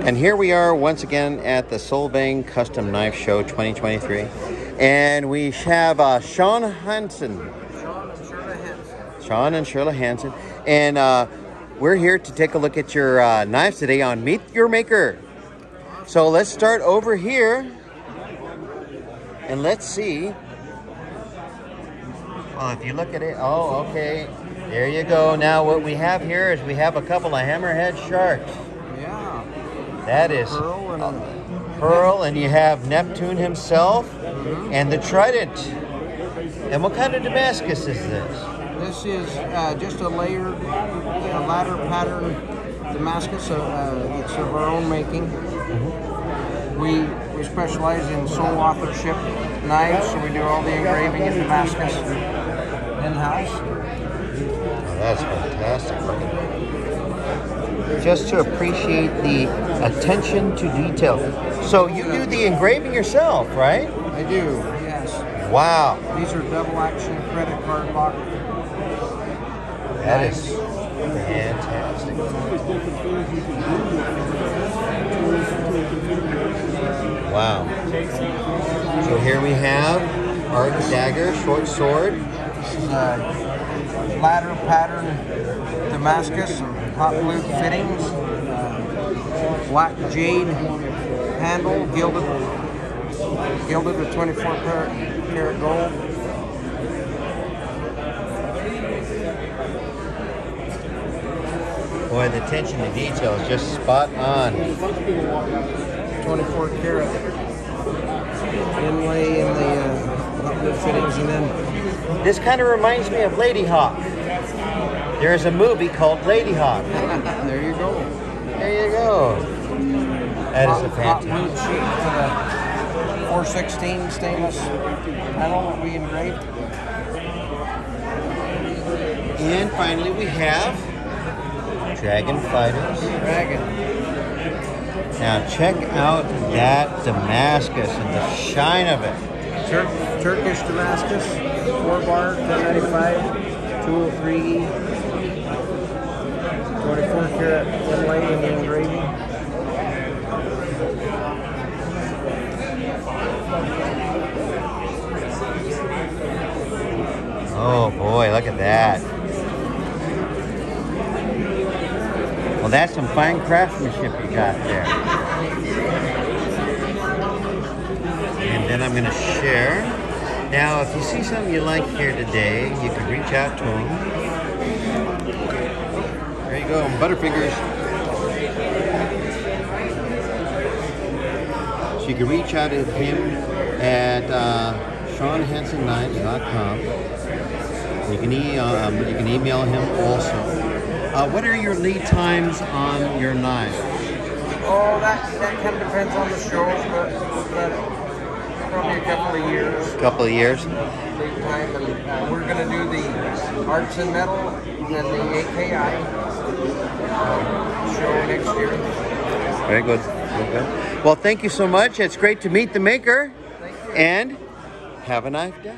And here we are once again at the Solvang Custom Knife Show 2023. And we have Shaun Hansen. Shaun and Sharla Hansen. And we're here to take a look at your knives today on Meet Your Maker. So let's start over here. And let's see. Oh, if you look at it. Oh, okay. There you go. Now what we have here is we have a couple of hammerhead sharks. Yeah. That is Pearl, and you have Neptune himself, and the Trident. And what kind of Damascus is this? This is just a layered ladder pattern Damascus. It's of our own making. We specialize in sole authorship knives, so we do all the engraving in Damascus in-house. Oh, that's fantastic. Just to appreciate the attention to detail. So you do the engraving yourself, right? I do, yes. Wow. These are double action credit card lock. That is fantastic. Wow. So here we have our dagger, short sword. This is a ladder pattern Damascus, hot blue fittings, black jade handle, gilded with 24 karat gold. Boy, the attention to detail is just spot on. 24 karat inlay in the hot blue fittings, and then this kind of reminds me of Lady Hawk. There is a movie called Lady Hawk. There you go. There you go. That is a hot fantastic. blue sheet for the 416 stainless panel that we engraved. And finally we have Dragon Fighters. Dragon. Now check out that Damascus and the shine of it. Turkish Damascus, 4-bar, 1095, 203E, 24 karat inlay in the engraving. Oh boy, look at that. Well, that's some fine craftsmanship you got there. And then I'm going to share. Now, if you see something you like here today, you can reach out to him. There you go, Butterfingers. So you can reach out to him at ShaunHansenKnives.com. You can email him also. What are your lead times on your knives? Oh, that kind of depends on the shows, but probably a couple of years. Couple of years. Lead time, and we're going to do the Arts and Metal and the AKI show next year. Very good. Very good. Well, thank you so much. It's great to meet the maker. Thank you. And have a nice day.